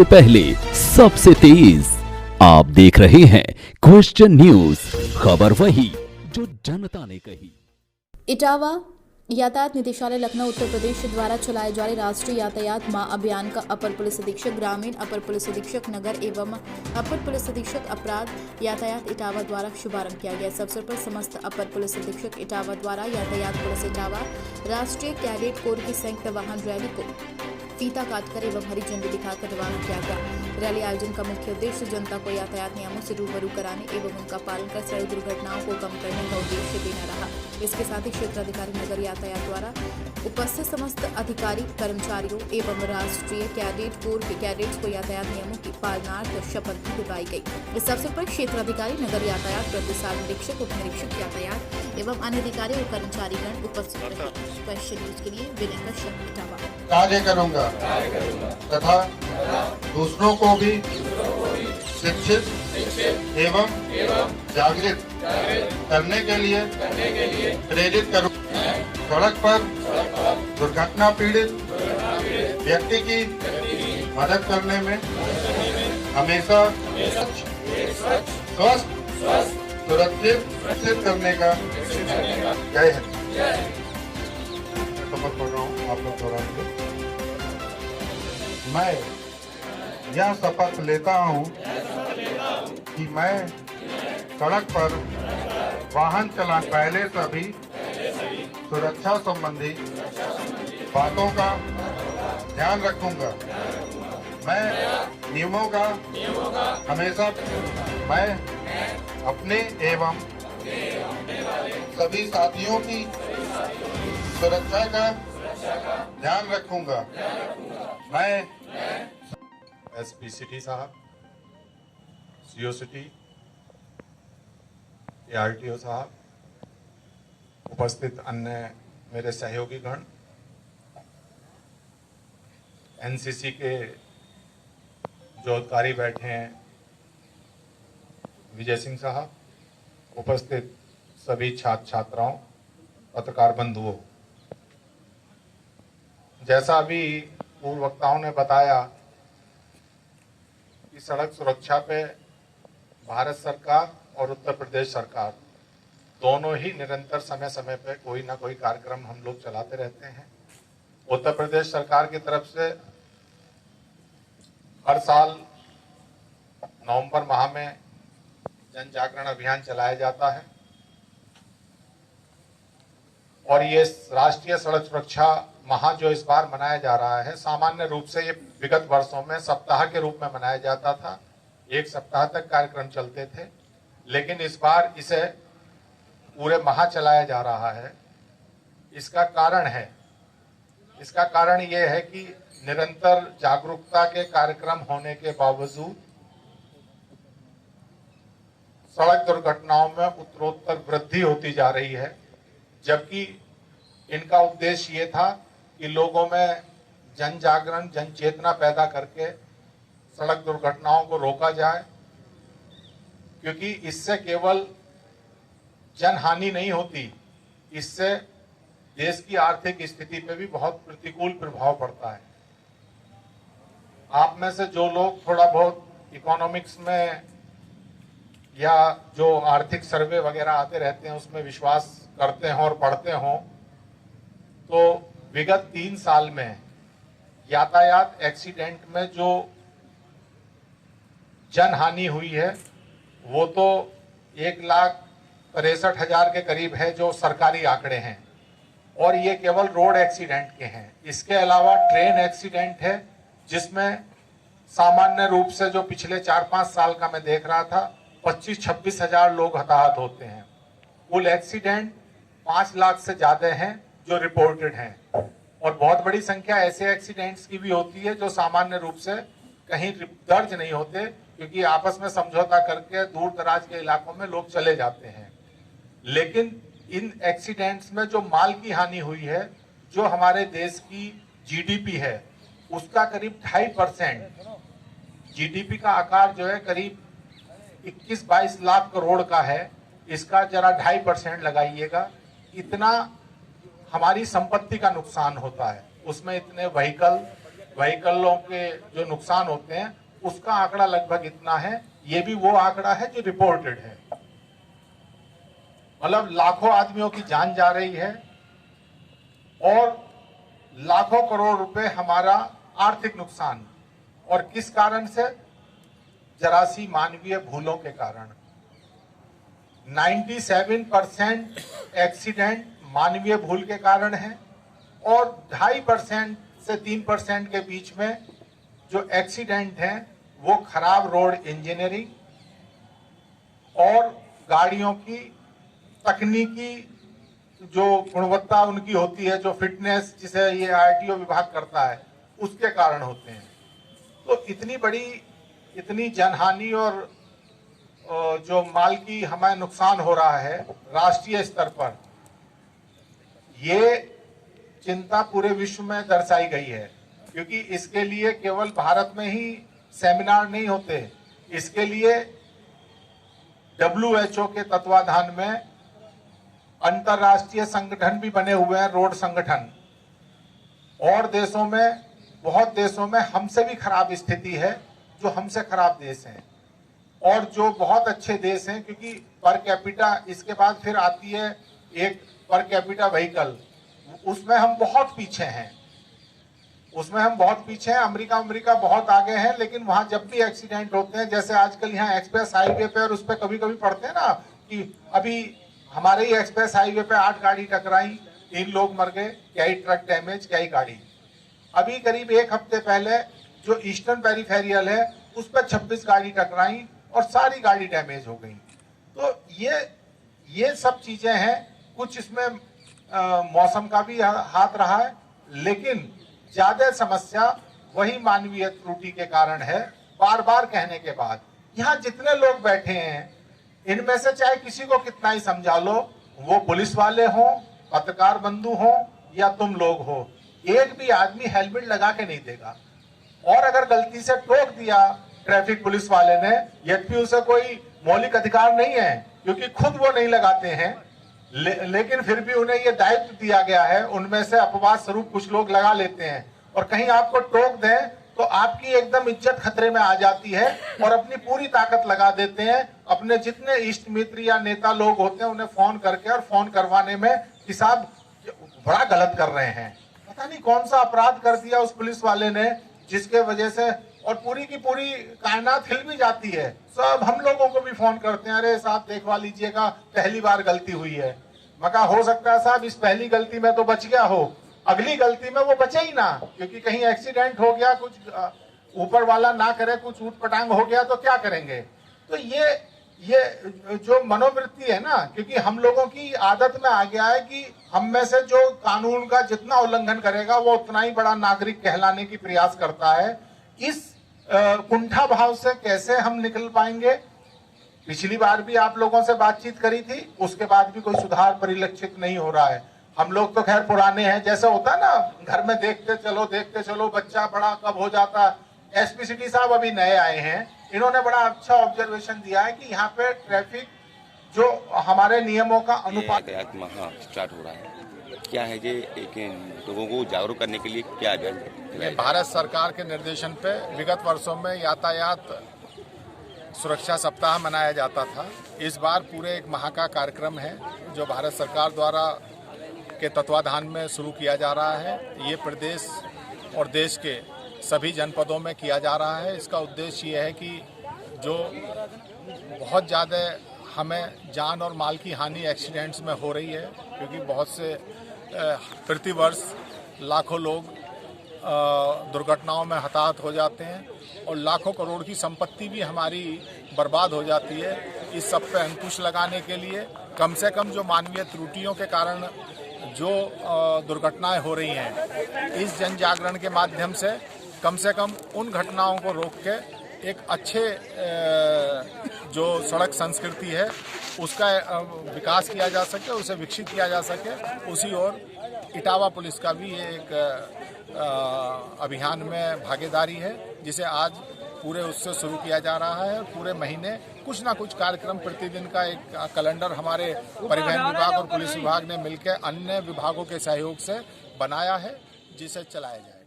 सबसे पहले, सबसे तेज आप देख रहे हैं क्वेश्चन न्यूज, खबर वही जो जनता ने कही। इटावा यातायात निदेशालय लखनऊ उत्तर प्रदेश द्वारा चलाए जा रहे राष्ट्रीय यातायात माह अभियान का अपर पुलिस अधीक्षक ग्रामीण, अपर पुलिस अधीक्षक नगर एवं अपर पुलिस अधीक्षक अपराध यातायात इटावा द्वारा शुभारंभ किया गया। इस अवसर पर समस्त अपर पुलिस अधीक्षक इटावा द्वारा यातायात पुलिस इटावा राष्ट्रीय कैडेट कोर की संयुक्त वाहन रैली को फीता काटकर एवं हरी झंडी दिखाकर रवाना किया गया। रैली आयोजन का मुख्य उद्देश्य जनता को यातायात नियमों से रूबरू कराने एवं उनका पालन कर सड़क दुर्घटनाओं को कम करने का उद्देश्य देना रहा। इसके साथ ही क्षेत्राधिकारी नगर यातायात द्वारा उपस्थित समस्त अधिकारी कर्मचारियों एवं राष्ट्रीय कैडेट कोर के कैडेट्स को यातायात नियमों की पालनार्थ शपथ भी दिलाई गई। इस अवसर पर क्षेत्राधिकारी नगर यातायात, प्रतिसाद निरीक्षक, उप निरीक्षक यातायात एवं अन्य अधिकारी और कर्मचारीगण उपस्थित रहे। क्वेश्चन न्यूज के लिए विनय कश्यप, इटावा। कार्य करूंगा तथा दूसरों को भी शिक्षित एवं जागृत करने के लिए प्रेरित करूं। सड़क पर दुर्घटना पीड़ित व्यक्ति की मदद करने में हमेशा स्वस्थ सुरक्षित करने का जय हिंद। शपथ पढ़ रहा हूँ, आप लोग दोहराएंगे। मैं यह शपथ लेता हूँ कि मैं सड़क पर वाहन चलाने पहले सभी सुरक्षा संबंधी बातों का ध्यान रखूंगा। मैं नियमों का हमेशा मैं अपने एवं सभी साथियों की सुरक्षा का ध्यान रखूंगा। मैं एसपी सिटी साहब, सीओ सिटी, आरटीओ साहब, उपस्थित अन्य मेरे सहयोगी गण, एनसीसी के जो अधिकारी बैठे हैं, विजय सिंह साहब, उपस्थित सभी छात्र छात्राओं, पत्रकार बंधुओं, जैसा अभी पूर्व वक्ताओं ने बताया कि सड़क सुरक्षा पे भारत सरकार और उत्तर प्रदेश सरकार दोनों ही निरंतर समय समय पे कोई ना कोई कार्यक्रम हम लोग चलाते रहते हैं। उत्तर प्रदेश सरकार की तरफ से हर साल नवंबर माह में जन जागरण अभियान चलाया जाता है और ये राष्ट्रीय सड़क सुरक्षा माह जो इस बार मनाया जा रहा है, सामान्य रूप से ये विगत वर्षों में सप्ताह के रूप में मनाया जाता था। एक सप्ताह तक कार्यक्रम चलते थे, लेकिन इस बार इसे पूरे माह चलाया जा रहा है। इसका कारण ये है कि निरंतर जागरूकता के कार्यक्रम होने के बावजूद सड़क दुर्घटनाओं में उत्तरोत्तर वृद्धि होती जा रही है, जबकि इनका उद्देश्य ये था कि लोगों में जन जागरण, जन चेतना पैदा करके सड़क दुर्घटनाओं को रोका जाए, क्योंकि इससे केवल जन हानि नहीं होती, इससे देश की आर्थिक स्थिति पे भी बहुत प्रतिकूल प्रभाव पड़ता है। आप में से जो लोग थोड़ा बहुत इकोनॉमिक्स में या जो आर्थिक सर्वे वगैरह आते रहते हैं उसमें विश्वास करते हों और पढ़ते हों, तो विगत 3 साल में यातायात एक्सीडेंट में जो जन हानि हुई है वो तो 1,63,000 के करीब है जो सरकारी आंकड़े हैं, और ये केवल रोड एक्सीडेंट के हैं। इसके अलावा ट्रेन एक्सीडेंट है जिसमें सामान्य रूप से जो पिछले 4-5 साल का मैं देख रहा था 25-26 हजार लोग हताहत होते हैं। कुल एक्सीडेंट 5 लाख से ज्यादा हैं जो रिपोर्टेड हैं, और बहुत बड़ी संख्या ऐसे एक्सीडेंट्स की भी होती है जो सामान्य रूप से कहीं दर्ज नहीं होते, क्योंकि आपस में समझौता करके दूर दराज के इलाकों में लोग चले जाते हैं। लेकिन इन एक्सीडेंट्स में जो माल की हानि हुई है, जो हमारे देश की जीडीपी है उसका करीब 2.5%, जीडीपी का आकार जो है करीब 21-22 लाख करोड़ का है, इसका जरा 2.5% लगाइएगा, इतना हमारी संपत्ति का नुकसान होता है। उसमें इतने व्हीकल, व्हीकलों के जो नुकसान होते हैं उसका आंकड़ा लगभग इतना है। ये भी वो आंकड़ा है जो रिपोर्टेड है। मतलब लाखों आदमियों की जान जा रही है और लाखों करोड़ रुपए हमारा आर्थिक नुकसान, और किस कारण से? जरा सी मानवीय भूलों के कारण। 97% एक्सीडेंट मानवीय भूल के कारण है और 2.5% से 3% के बीच में जो एक्सीडेंट हैं वो खराब रोड इंजीनियरिंग और गाड़ियों की तकनीकी जो गुणवत्ता उनकी होती है, जो फिटनेस जिसे ये आरटीओ विभाग करता है, उसके कारण होते हैं। तो इतनी जनहानि और जो माल की हमें नुकसान हो रहा है राष्ट्रीय स्तर पर, ये चिंता पूरे विश्व में दर्शाई गई है। क्योंकि इसके लिए केवल भारत में ही सेमिनार नहीं होते, इसके लिए WHO के तत्वाधान में अंतरराष्ट्रीय संगठन भी बने हुए हैं, रोड संगठन। और देशों में, बहुत देशों में हमसे भी खराब स्थिति है, जो हमसे खराब देश हैं, और जो बहुत अच्छे देश हैं, क्योंकि पर कैपिटा, इसके बाद फिर आती है एक पर कैपिटा व्हीकल, उसमें हम बहुत पीछे हैं, अमेरिका बहुत आगे है। लेकिन वहां जब भी एक्सीडेंट होते हैं, जैसे आजकल यहाँ एक्सप्रेस हाईवे पे, और उस पर कभी कभी पढ़ते हैं ना कि अभी हमारे ही एक्सप्रेस हाईवे पे 8 गाड़ी टकराई, 3 लोग मर गए, क्या ही ट्रक डैमेज, क्या ही गाड़ी। अभी करीब 1 हफ्ते पहले जो ईस्टर्न पेरिफेरियल है उस पर 26 गाड़ी टकराई और सारी गाड़ी डैमेज हो गई। तो ये सब चीजें हैं। कुछ इसमें मौसम का भी हाथ रहा है, लेकिन ज्यादा समस्या वही मानवीय त्रुटि के कारण है। बार बार कहने के बाद, यहाँ जितने लोग बैठे हैं इनमें से चाहे किसी को कितना ही समझा लो, वो पुलिस वाले हो, पत्रकार बंधु हो या तुम लोग हो, एक भी आदमी हेलमेट लगा के नहीं देगा। और अगर गलती से टोक दिया ट्रैफिक पुलिस वाले ने, यद्यपि उसे कोई मौलिक अधिकार नहीं है क्योंकि खुद वो नहीं लगाते हैं, लेकिन फिर भी उन्हें ये दायित्व दिया गया है, उनमें से अपवाद स्वरूप कुछ लोग लगा लेते हैं। और कहीं आपको टोक दें तो आपकी एकदम इज्जत खतरे में आ जाती है और अपनी पूरी ताकत लगा देते हैं। अपने जितने इष्ट मित्र या नेता लोग होते हैं उन्हें फोन करके, और फोन करवाने में कि साहब बड़ा गलत कर रहे हैं, पता नहीं कौन सा अपराध कर दिया उस पुलिस वाले ने, जिसके वजह से, और पूरी की पूरी कायनात हिल भी जाती है। सब हम लोगों को भी फोन करते हैं, अरे साहब देखवा लीजिएगा, पहली बार गलती हुई है। मैं कहा हो सकता है साहब इस पहली गलती में तो बच गया हो, अगली गलती में वो बचे ही ना, क्योंकि कहीं एक्सीडेंट हो गया, कुछ ऊपर वाला ना करे, कुछ ऊट पटांग हो गया तो क्या करेंगे। तो ये जो मनोवृत्ति है ना, क्योंकि हम लोगों की आदत में आ गया है कि हम में से जो कानून का जितना उल्लंघन करेगा वो उतना ही बड़ा नागरिक कहलाने की प्रयास करता है। इस कुंठा भाव से कैसे हम निकल पाएंगे? पिछली बार भी आप लोगों से बातचीत करी थी, उसके बाद भी कोई सुधार परिलक्षित नहीं हो रहा है। हम लोग तो खैर पुराने हैं, जैसे होता है ना घर में देखते चलो बच्चा बड़ा कब हो जाता। एसपी सिटी साहब अभी नए आए हैं, इन्होंने बड़ा अच्छा ऑब्जर्वेशन दिया है कि यहाँ पे ट्रैफिक जो हमारे नियमों का अनुपात स्टार्ट हो रहा है, क्या है ये, एक लोगों को जागरूक करने के लिए क्या है? भारत सरकार के निर्देशन पे विगत वर्षों में यातायात सुरक्षा सप्ताह मनाया जाता था। इस बार पूरे एक माह का कार्यक्रम है जो भारत सरकार द्वारा के तत्वाधान में शुरू किया जा रहा है। ये प्रदेश और देश के सभी जनपदों में किया जा रहा है। इसका उद्देश्य ये है कि जो बहुत ज़्यादा हमें जान और माल की हानि एक्सीडेंट्स में हो रही है, क्योंकि बहुत से प्रतिवर्ष लाखों लोग दुर्घटनाओं में हताहत हो जाते हैं और लाखों करोड़ की संपत्ति भी हमारी बर्बाद हो जाती है। इस सब पे अंकुश लगाने के लिए कम से कम जो मानवीय त्रुटियों के कारण जो दुर्घटनाएं हो रही हैं, इस जन जागरण के माध्यम से कम उन घटनाओं को रोक के एक अच्छे जो सड़क संस्कृति है उसका विकास किया जा सके, उसे विकसित किया जा सके। उसी ओर इटावा पुलिस का भी एक अभियान में भागीदारी है, जिसे आज पूरे उससे शुरू किया जा रहा है। पूरे महीने कुछ ना कुछ कार्यक्रम, प्रतिदिन का एक कैलेंडर हमारे परिवहन विभाग और पुलिस विभाग ने मिलकर अन्य विभागों के सहयोग से बनाया है, जिसे चलाया जाए।